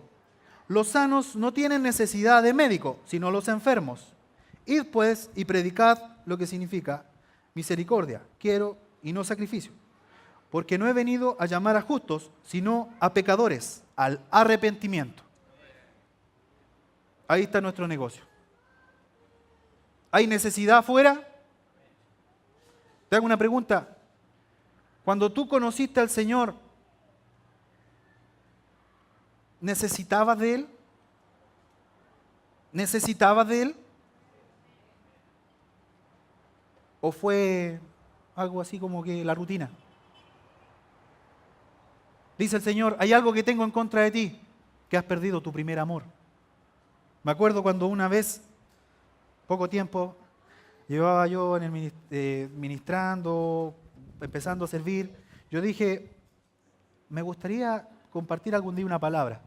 S1: los sanos no tienen necesidad de médico, sino los enfermos. Id pues y predicad lo que significa misericordia, quiero y no sacrificio. Porque no he venido a llamar a justos, sino a pecadores, al arrepentimiento. Ahí está nuestro negocio. ¿Hay necesidad afuera? Te hago una pregunta. Cuando tú conociste al Señor, ¿necesitabas de Él? ¿Necesitabas de Él? ¿O fue, algo así como que la rutina. Dice el Señor, hay algo que tengo en contra de ti, que has perdido tu primer amor. Me acuerdo cuando una vez, poco tiempo, llevaba yo en el ministrando, empezando a servir, yo dije, me gustaría compartir algún día una palabra.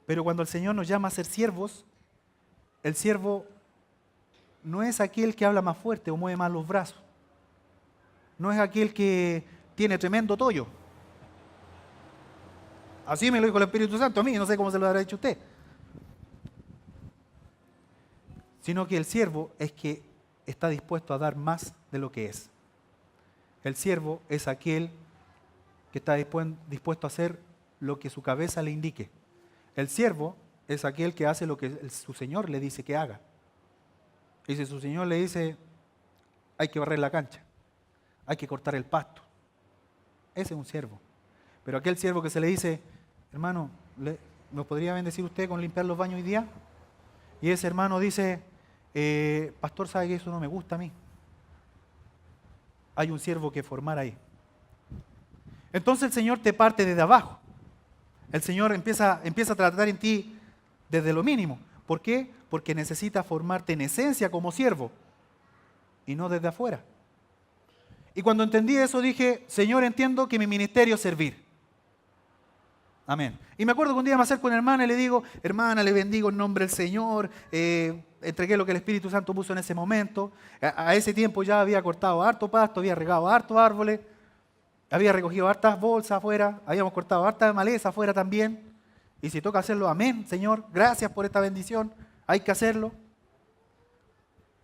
S1: Pero cuando el Señor nos llama a ser siervos, el siervo no es aquel que habla más fuerte o mueve más los brazos. No es aquel que tiene tremendo tollo. Así me lo dijo el Espíritu Santo a mí, no sé cómo se lo habrá dicho usted. Sino que el siervo es que está dispuesto a dar más de lo que es. El siervo es aquel que está dispuesto a hacer lo que su cabeza le indique. El siervo es aquel que hace lo que su Señor le dice que haga. Y si su Señor le dice, hay que barrer la cancha, hay que cortar el pasto, ese es un siervo. Pero aquel siervo que se le dice, hermano, ¿nos podría bendecir usted con limpiar los baños hoy día? Y ese hermano dice, pastor, ¿sabe que eso no me gusta a mí? Hay un siervo que formar ahí. Entonces el Señor te parte desde abajo. El Señor empieza a tratar en ti desde lo mínimo. ¿Por qué? Porque necesita formarte en esencia como siervo y no desde afuera. Y cuando entendí eso dije, Señor, entiendo que mi ministerio es servir. Amén. Y me acuerdo que un día me acerco a una hermana y le digo, hermana, le bendigo en nombre del Señor, entregué lo que el Espíritu Santo puso en ese momento. A ese tiempo ya había cortado harto pasto, había regado hartos árboles, había recogido hartas bolsas afuera, habíamos cortado harta maleza afuera también. Y si toca hacerlo, amén, Señor, gracias por esta bendición, hay que hacerlo.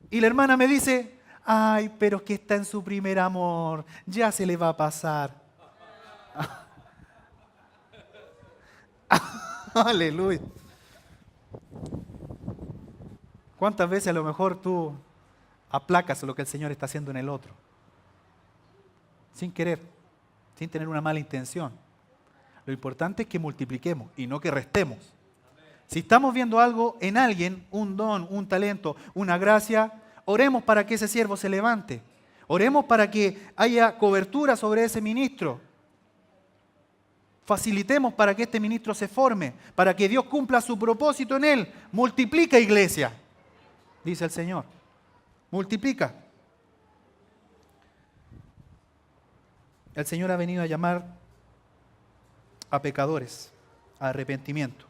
S1: Y la hermana me dice, ay, pero es que está en su primer amor, ya se le va a pasar. Aleluya. ¿Cuántas veces a lo mejor tú aplacas lo que el Señor está haciendo en el otro? Sin querer, sin tener una mala intención. Lo importante es que multipliquemos y no que restemos. Si estamos viendo algo en alguien, un don, un talento, una gracia, oremos para que ese siervo se levante. Oremos para que haya cobertura sobre ese ministro. Facilitemos para que este ministro se forme, para que Dios cumpla su propósito en él. Multiplica, iglesia, dice el Señor. Multiplica. El Señor ha venido a llamar a pecadores, a arrepentimiento.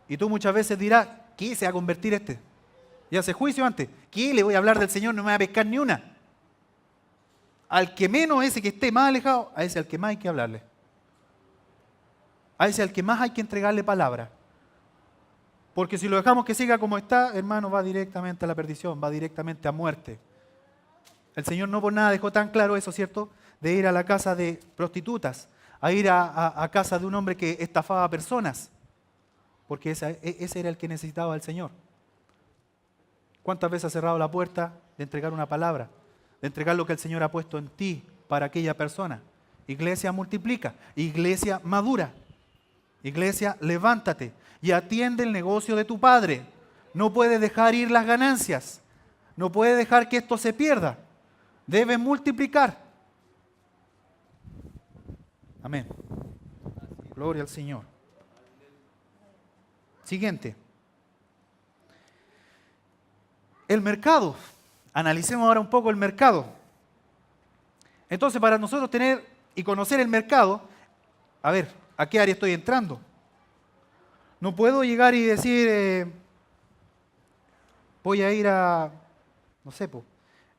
S1: Y tú muchas veces dirás, ¿qué se va a convertir este? ¿Y hace juicio antes? ¿Qué le voy a hablar del Señor? No me va a pescar ni una. Al que menos, ese que esté más alejado, a ese al que más hay que hablarle. A ese al que más hay que entregarle palabra. Porque si lo dejamos que siga como está, hermano, va directamente a la perdición, va directamente a muerte. El Señor no por nada dejó tan claro eso, ¿cierto? De ir a la casa de prostitutas, a ir a casa de un hombre que estafaba a personas. Porque ese era el que necesitaba al Señor. ¿Cuántas veces ha cerrado la puerta de entregar una palabra? De entregar lo que el Señor ha puesto en ti para aquella persona. Iglesia, multiplica. Iglesia, madura. Iglesia, levántate y atiende el negocio de tu Padre. No puedes dejar ir las ganancias. No puedes dejar que esto se pierda. Debes multiplicar. Amén. Gloria al Señor. Siguiente. El mercado. Analicemos ahora un poco el mercado. Entonces, para nosotros tener y conocer el mercado, a ver, ¿a qué área estoy entrando? No puedo llegar y decir, voy a ir a, no sé,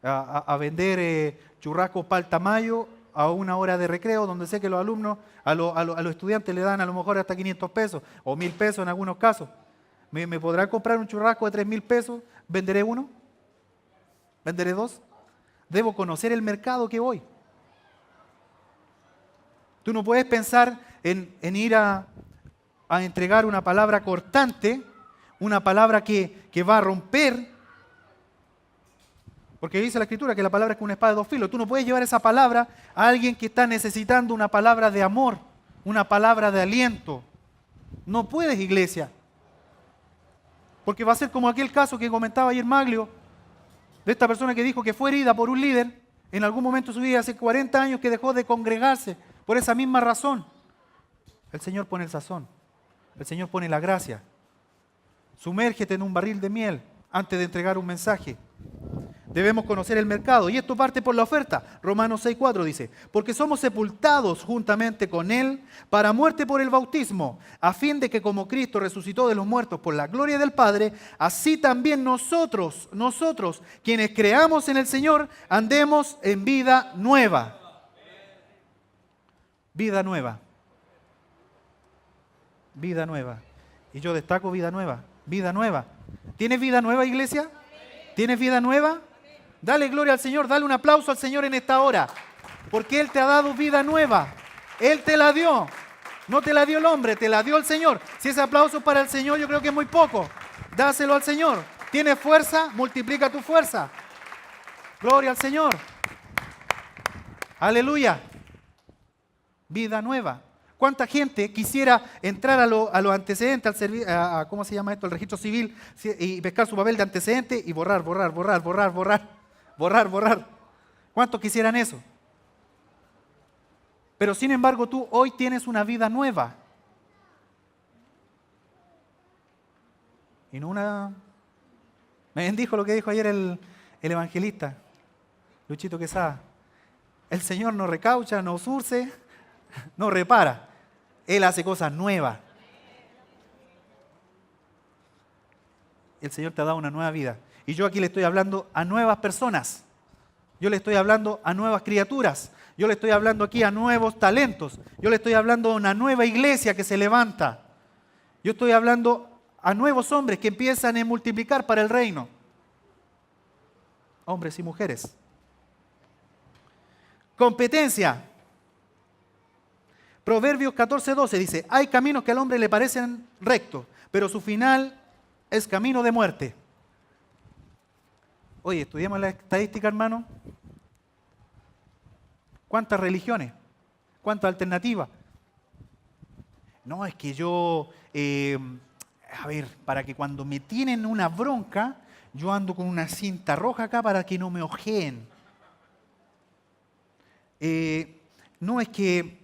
S1: a vender churrascos para el Tamayo a una hora de recreo, donde sé que los alumnos, a los estudiantes le dan a lo mejor hasta 500 pesos o 1.000 pesos en algunos casos. ¿Me podrán comprar un churrasco de 3.000 pesos? ¿Venderé uno? ¿Venderé dos? Debo conocer el mercado que voy. Tú no puedes pensar en ir a entregar una palabra cortante, una palabra que va a romper, porque dice la Escritura que la palabra es como una espada de dos filos. Tú no puedes llevar esa palabra a alguien que está necesitando una palabra de amor, una palabra de aliento. No puedes, iglesia. Porque va a ser como aquel caso que comentaba ayer Maglio, de esta persona que dijo que fue herida por un líder en algún momento de su vida, hace 40 años que dejó de congregarse por esa misma razón. El Señor pone el sazón, el Señor pone la gracia. Sumérgete en un barril de miel antes de entregar un mensaje. Debemos conocer el mercado y esto parte por la oferta. Romanos 6:4 dice, porque somos sepultados juntamente con Él para muerte por el bautismo, a fin de que como Cristo resucitó de los muertos por la gloria del Padre, así también nosotros, quienes creamos en el Señor, andemos en vida nueva. Vida nueva. Vida nueva. Y yo destaco vida nueva. Vida nueva. ¿Tienes vida nueva, iglesia? ¿Tienes vida nueva? Dale gloria al Señor, dale un aplauso al Señor en esta hora, porque Él te ha dado vida nueva. Él te la dio. No te la dio el hombre, te la dio el Señor. Si ese aplauso es para el Señor, yo creo que es muy poco. Dáselo al Señor. ¿Tienes fuerza? Multiplica tu fuerza. Gloria al Señor. Aleluya. Vida nueva. ¿Cuánta gente quisiera entrar a los antecedentes, ¿cómo se llama esto? El registro civil, y pescar su papel de antecedentes y borrar? ¿Cuántos quisieran eso? Pero sin embargo tú hoy tienes una vida nueva. Y no una... Me bendijo lo que dijo ayer el evangelista, Luchito Quesada. El Señor no recaucha, no surce, no repara. Él hace cosas nuevas. El Señor te ha dado una nueva vida. Y yo aquí le estoy hablando a nuevas personas. Yo le estoy hablando a nuevas criaturas. Yo le estoy hablando aquí a nuevos talentos. Yo le estoy hablando a una nueva iglesia que se levanta. Yo estoy hablando a nuevos hombres que empiezan a multiplicar para el reino. Hombres y mujeres. Competencia. Proverbios 14:12 dice, hay caminos que al hombre le parecen rectos, pero su final es camino de muerte. Oye, estudiamos la estadística, hermano. ¿Cuántas religiones? ¿Cuántas alternativas? No, es que yo, para que cuando me tienen una bronca, yo ando con una cinta roja acá para que no me ojeen. No, es que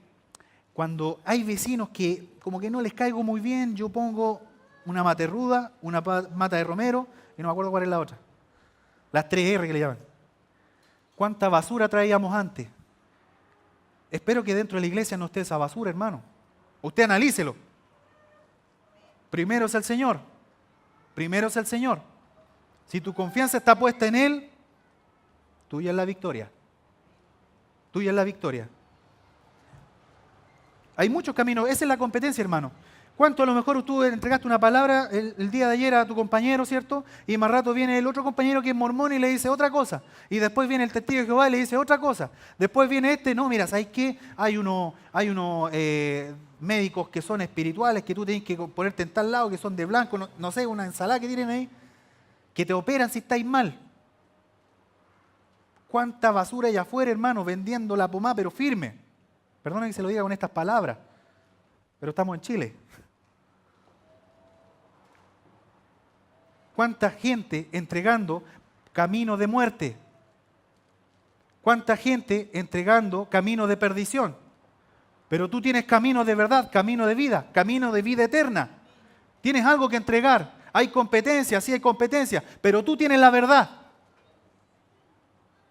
S1: cuando hay vecinos que como que no les caigo muy bien, yo pongo una materruda, una mata de romero y no me acuerdo cuál es la otra. Las 3R que le llaman. ¿Cuánta basura traíamos antes? Espero que dentro de la iglesia no esté esa basura, hermano. Usted analícelo. Primero es el Señor. Primero es el Señor. Si tu confianza está puesta en Él, tuya es la victoria. Tuya es la victoria. Hay muchos caminos, esa es la competencia, hermano. ¿Cuánto a lo mejor tú entregaste una palabra el día de ayer a tu compañero, ¿cierto? Y más rato viene el otro compañero que es mormón y le dice otra cosa. Y después viene el testigo de Jehová y le dice otra cosa. Después viene no, mira, ¿sabes qué? Hay unos médicos que son espirituales, que tú tienes que ponerte en tal lado, que son de blanco, no sé, una ensalada que tienen ahí, que te operan si estáis mal. ¿Cuánta basura hay afuera, hermano, vendiendo la pomada, pero firme? Perdona que se lo diga con estas palabras, pero estamos en Chile. ¿Cuánta gente entregando camino de muerte? ¿Cuánta gente entregando camino de perdición? Pero tú tienes camino de verdad, camino de vida eterna. Tienes algo que entregar. Hay competencia, sí hay competencia, pero tú tienes la verdad.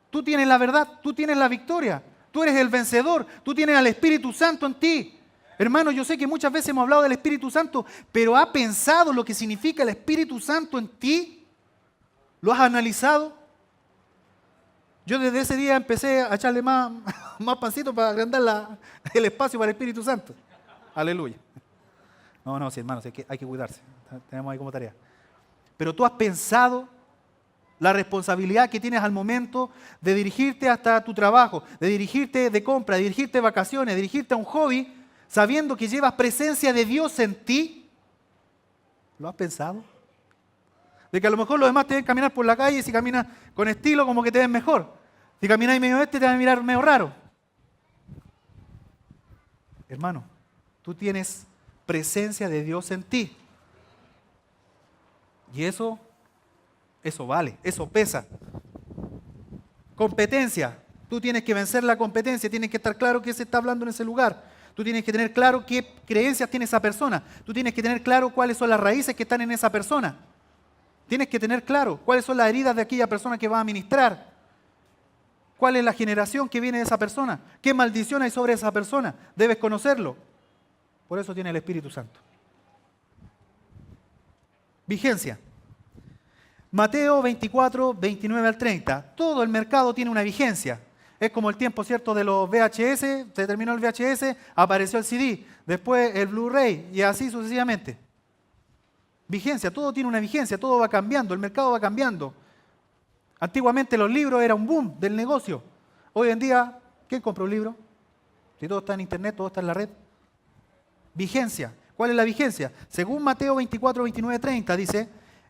S1: Tú tienes la verdad, tú tienes la victoria. Tú eres el vencedor, tú tienes al Espíritu Santo en ti. Hermano, yo sé que muchas veces hemos hablado del Espíritu Santo, pero ¿has pensado lo que significa el Espíritu Santo en ti? ¿Lo has analizado? Yo desde ese día empecé a echarle más pancito para agrandar el espacio para el Espíritu Santo. Aleluya. No, sí, hermano, hay que cuidarse. Tenemos ahí como tarea. Pero tú has pensado la responsabilidad que tienes al momento de dirigirte hasta tu trabajo, de dirigirte de compra, de dirigirte de vacaciones, de dirigirte a un hobby, sabiendo que llevas presencia de Dios en ti. ¿Lo has pensado? De que a lo mejor los demás te ven caminar por la calle y si caminas con estilo como que te ven mejor. Si caminas medio te van a mirar medio raro. Hermano, tú tienes presencia de Dios en ti. Y eso vale, eso pesa. Competencia. Tú tienes que vencer la competencia, tienes que estar claro qué se está hablando en ese lugar. Tú tienes que tener claro qué creencias tiene esa persona. Tú tienes que tener claro cuáles son las raíces que están en esa persona. Tienes que tener claro cuáles son las heridas de aquella persona que va a ministrar. ¿Cuál es la generación que viene de esa persona? ¿Qué maldición hay sobre esa persona? Debes conocerlo. Por eso tiene el Espíritu Santo. Vigencia. Mateo 24, 29 al 30. Todo el mercado tiene una vigencia. Es como el tiempo, ¿cierto?, de los VHS. Se terminó el VHS, apareció el CD, después el Blu-ray y así sucesivamente. Vigencia, todo tiene una vigencia, todo va cambiando, el mercado va cambiando. Antiguamente los libros eran un boom del negocio. Hoy en día, ¿quién compra un libro? Si todo está en internet, todo está en la red. Vigencia. ¿Cuál es la vigencia? Según Mateo 24, 29, 30 dice: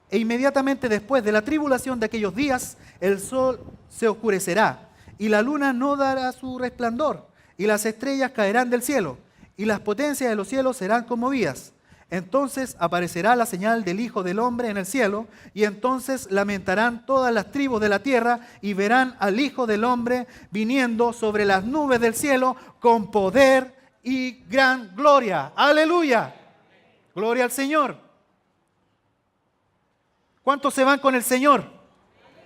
S1: e inmediatamente después de la tribulación de aquellos días, el sol se oscurecerá y la luna no dará su resplandor y las estrellas caerán del cielo y las potencias de los cielos serán conmovidas. Entonces aparecerá la señal del Hijo del Hombre en el cielo, y entonces lamentarán todas las tribus de la tierra y verán al Hijo del Hombre viniendo sobre las nubes del cielo con poder y gran gloria. ¡Aleluya! ¡Gloria al Señor! ¿Cuántos se van con el Señor?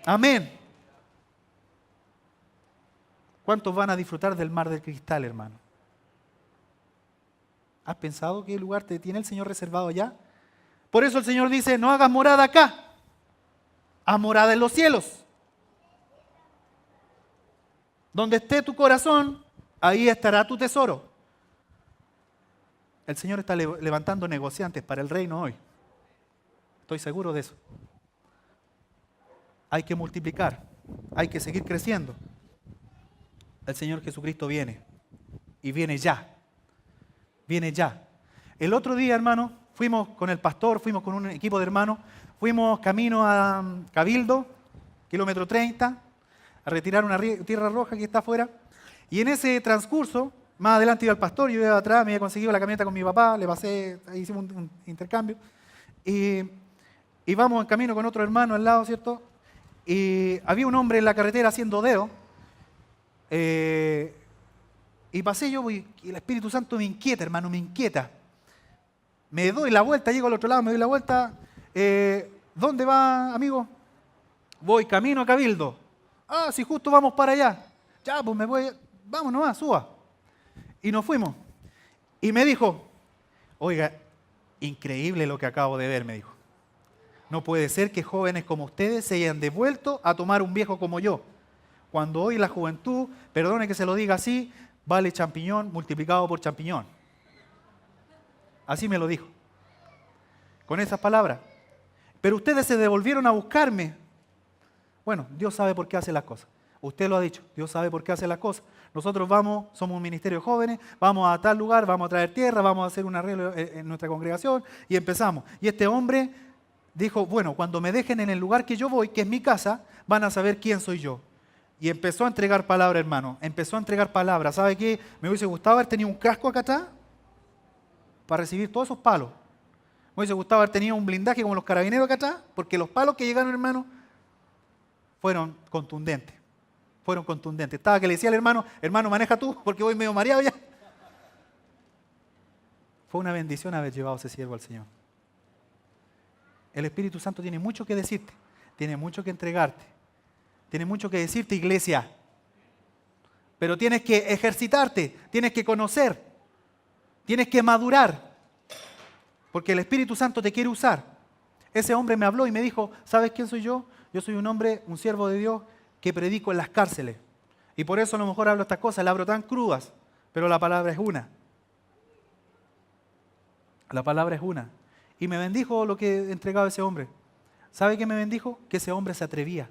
S1: Amén. ¿Cuántos van a disfrutar del mar del cristal, hermano? ¿Has pensado qué lugar te tiene el Señor reservado allá? Por eso el Señor dice: no hagas morada acá, haz morada en los cielos. Donde esté tu corazón, ahí estará tu tesoro. El Señor está levantando negociantes para el reino hoy. Estoy seguro de eso. Hay que multiplicar, hay que seguir creciendo. El Señor Jesucristo viene, y viene ya. Viene ya. El otro día, hermano, fuimos con el pastor, fuimos con un equipo de hermanos, fuimos camino a Cabildo, kilómetro 30, a retirar una tierra roja que está afuera. Y en ese transcurso, más adelante iba el pastor, yo iba atrás, me había conseguido la camioneta con mi papá, le pasé, ahí hicimos un intercambio. Y vamos en camino con otro hermano al lado, ¿cierto? Y había un hombre en la carretera haciendo dedo. Y pasé yo y el Espíritu Santo me inquieta, hermano, me inquieta. Me doy la vuelta, llego al otro lado, me doy la vuelta. ¿Dónde va, amigo? Voy camino a Cabildo. Ah, si justo vamos para allá. Ya, pues me voy, vamos nomás, suba. Y nos fuimos. Y me dijo: oiga, increíble lo que acabo de ver, me dijo. No puede ser que jóvenes como ustedes se hayan devuelto a tomar un viejo como yo. Cuando hoy la juventud, perdone que se lo diga así, vale champiñón multiplicado por champiñón. Así me lo dijo. Con esas palabras. Pero ustedes se devolvieron a buscarme. Bueno, Dios sabe por qué hace las cosas. Usted lo ha dicho, Dios sabe por qué hace las cosas. Nosotros somos un ministerio de jóvenes, vamos a tal lugar, vamos a traer tierra, vamos a hacer un arreglo en nuestra congregación y empezamos. Y este hombre dijo: bueno, cuando me dejen en el lugar que yo voy, que es mi casa, van a saber quién soy yo. Y empezó a entregar palabra, hermano. Empezó a entregar palabra. ¿Sabe qué? Me hubiese gustado haber tenido un casco acá atrás para recibir todos esos palos. Me hubiese gustado haber tenido un blindaje como los carabineros acá atrás, porque los palos que llegaron, hermano, fueron contundentes. Fueron contundentes. Estaba que le decía al hermano: hermano, maneja tú, porque voy medio mareado ya. Fue una bendición haber llevado ese siervo al Señor. El Espíritu Santo tiene mucho que decirte, tiene mucho que entregarte. Tiene mucho que decirte, iglesia. Pero tienes que ejercitarte, tienes que conocer, tienes que madurar. Porque el Espíritu Santo te quiere usar. Ese hombre me habló y me dijo: ¿sabes quién soy yo? Yo soy un hombre, un siervo de Dios que predico en las cárceles. Y por eso a lo mejor hablo estas cosas, las hablo tan crudas, pero la palabra es una. La palabra es una. Y me bendijo lo que entregaba ese hombre. ¿Sabe qué me bendijo? Que ese hombre se atrevía.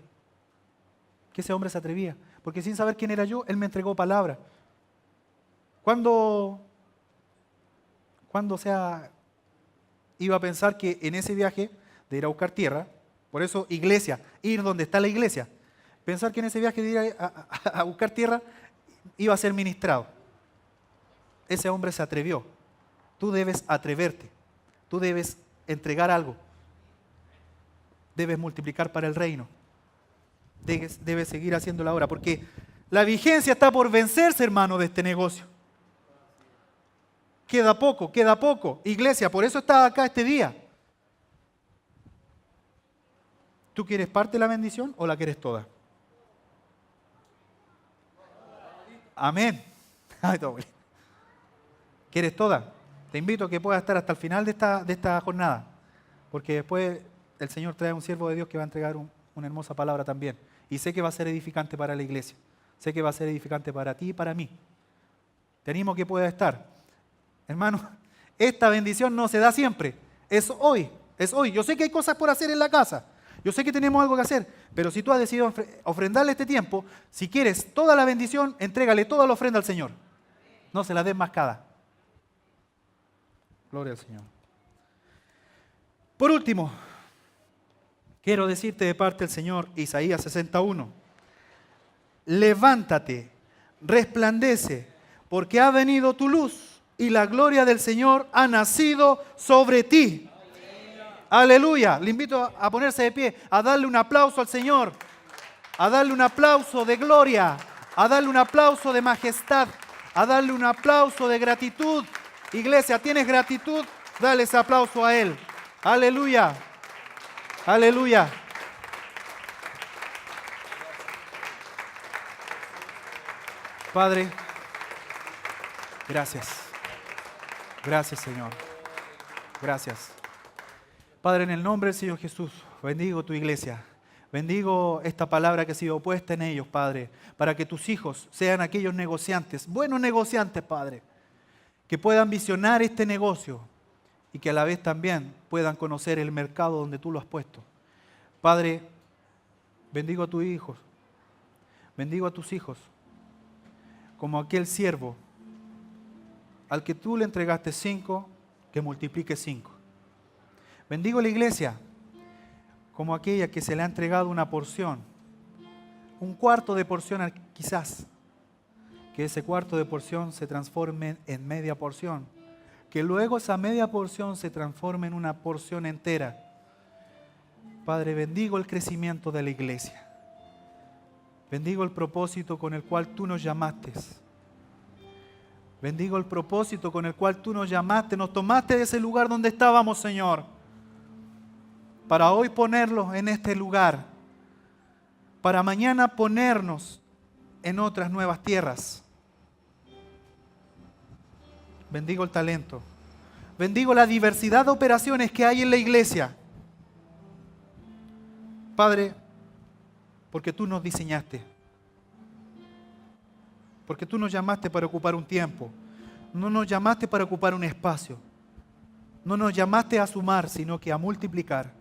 S1: Que ese hombre se atrevía. Porque sin saber quién era yo, él me entregó palabra. ¿Cuándo iba a pensar que en ese viaje de ir a buscar tierra, por eso iglesia, ir donde está la iglesia, pensar que en ese viaje de ir a buscar tierra iba a ser ministrado? Ese hombre se atrevió. Tú debes atreverte. Tú debes entregar algo. Debes multiplicar para el reino. debe seguir haciéndola ahora, porque la vigencia está por vencerse, hermano, de este negocio. Queda poco, queda poco. Iglesia, por eso estás acá este día. ¿Tú quieres parte de la bendición o la quieres toda? Amén. Ay, todo bien. ¿Quieres toda? Te invito a que puedas estar hasta el final de esta jornada, porque después el Señor trae a un siervo de Dios que va a entregar una hermosa palabra también. Y sé que va a ser edificante para la iglesia. Sé que va a ser edificante para ti y para mí. Te animo a que puedas estar. Hermano, esta bendición no se da siempre. Es hoy, es hoy. Yo sé que hay cosas por hacer en la casa. Yo sé que tenemos algo que hacer. Pero si tú has decidido ofrendarle este tiempo, si quieres toda la bendición, entrégale toda la ofrenda al Señor. No se la des mascada. Gloria al Señor. Por último, quiero decirte de parte del Señor, Isaías 61. Levántate, resplandece, porque ha venido tu luz y la gloria del Señor ha nacido sobre ti. Aleluya. Le invito a ponerse de pie, a darle un aplauso al Señor, a darle un aplauso de gloria, a darle un aplauso de majestad, a darle un aplauso de gratitud. Iglesia, ¿tienes gratitud? Dale ese aplauso a Él. Aleluya. Aleluya. Padre, gracias. Gracias, Señor. Gracias. Padre, en el nombre del Señor Jesús, bendigo tu iglesia. Bendigo esta palabra que ha sido puesta en ellos, Padre, para que tus hijos sean aquellos negociantes, buenos negociantes, Padre, que puedan visionar este negocio y que a la vez también puedan conocer el mercado donde tú lo has puesto. Padre, bendigo a tus hijos, bendigo a tus hijos, como aquel siervo al que tú le entregaste 5, que multiplique 5. Bendigo la iglesia como aquella que se le ha entregado una porción, un cuarto de porción quizás, que ese cuarto de porción se transforme en media porción, que luego esa media porción se transforme en una porción entera. Padre, bendigo el crecimiento de la iglesia, bendigo el propósito con el cual tú nos llamaste. Bendigo el propósito con el cual tú nos llamaste, nos tomaste de ese lugar donde estábamos, Señor, para hoy ponerlos en este lugar, para mañana ponernos en otras nuevas tierras. Bendigo el talento, bendigo la diversidad de operaciones que hay en la iglesia. Padre, porque tú nos diseñaste, porque tú nos llamaste para ocupar un tiempo, no nos llamaste para ocupar un espacio, no nos llamaste a sumar, sino que a multiplicar.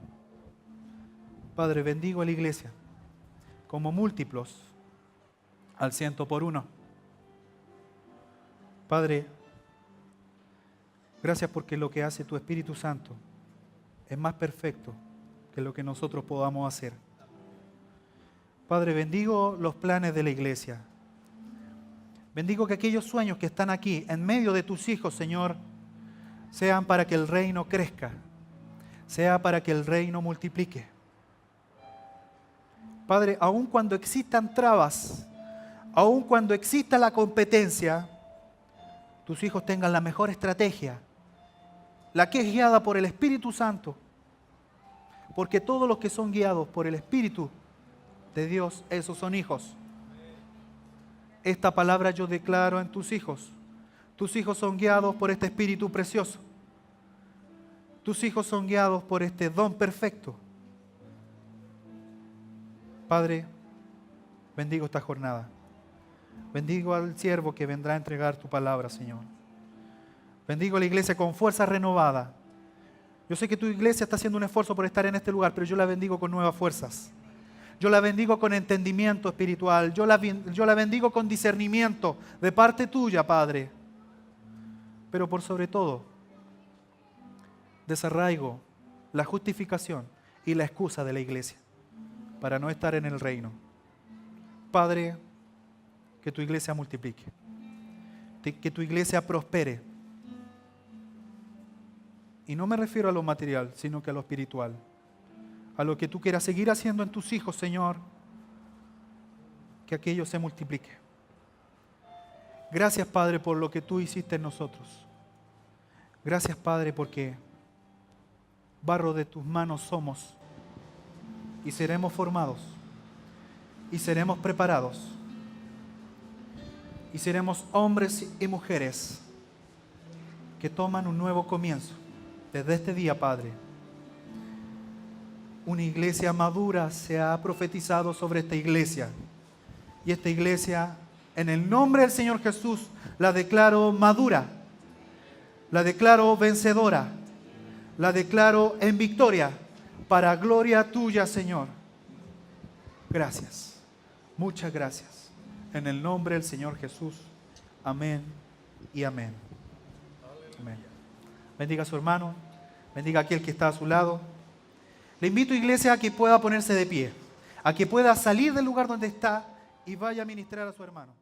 S1: Padre, bendigo a la iglesia como múltiplos al 100 por 1. Padre, gracias porque lo que hace tu Espíritu Santo es más perfecto que lo que nosotros podamos hacer. Padre, bendigo los planes de la iglesia. Bendigo que aquellos sueños que están aquí en medio de tus hijos, Señor, sean para que el reino crezca, sea para que el reino multiplique. Padre, aun cuando existan trabas, aun cuando exista la competencia, tus hijos tengan la mejor estrategia, la que es guiada por el Espíritu Santo, porque todos los que son guiados por el Espíritu de Dios, esos son hijos. Esta palabra yo declaro en tus hijos. Tus hijos son guiados por este Espíritu precioso. Tus hijos son guiados por este don perfecto. Padre, bendigo esta jornada. Bendigo al siervo que vendrá a entregar tu palabra, Señor. Bendigo a la iglesia con fuerza renovada. Yo sé que tu iglesia está haciendo un esfuerzo por estar en este lugar, pero yo la bendigo con nuevas fuerzas. Yo la bendigo con entendimiento espiritual. Yo la bendigo con discernimiento de parte tuya, Padre. Pero por sobre todo, desarraigo la justificación y la excusa de la iglesia para no estar en el reino. Padre, que tu iglesia multiplique, que tu iglesia prospere. Y no me refiero a lo material, sino que a lo espiritual. A lo que tú quieras seguir haciendo en tus hijos, Señor. que aquello se multiplique. Gracias, Padre, por lo que tú hiciste en nosotros. Gracias, Padre, porque barro de tus manos somos y seremos formados y seremos preparados y seremos hombres y mujeres que toman un nuevo comienzo. Desde este día, Padre, una iglesia madura se ha profetizado sobre esta iglesia. Y esta iglesia, en el nombre del Señor Jesús, la declaro madura, la declaro vencedora, la declaro en victoria, para gloria tuya, Señor. Gracias, muchas gracias. En el nombre del Señor Jesús. Amén y amén. Amén. Bendiga a su hermano, bendiga a aquel que está a su lado. Le invito, iglesia, a que pueda ponerse de pie, a que pueda salir del lugar donde está y vaya a ministrar a su hermano.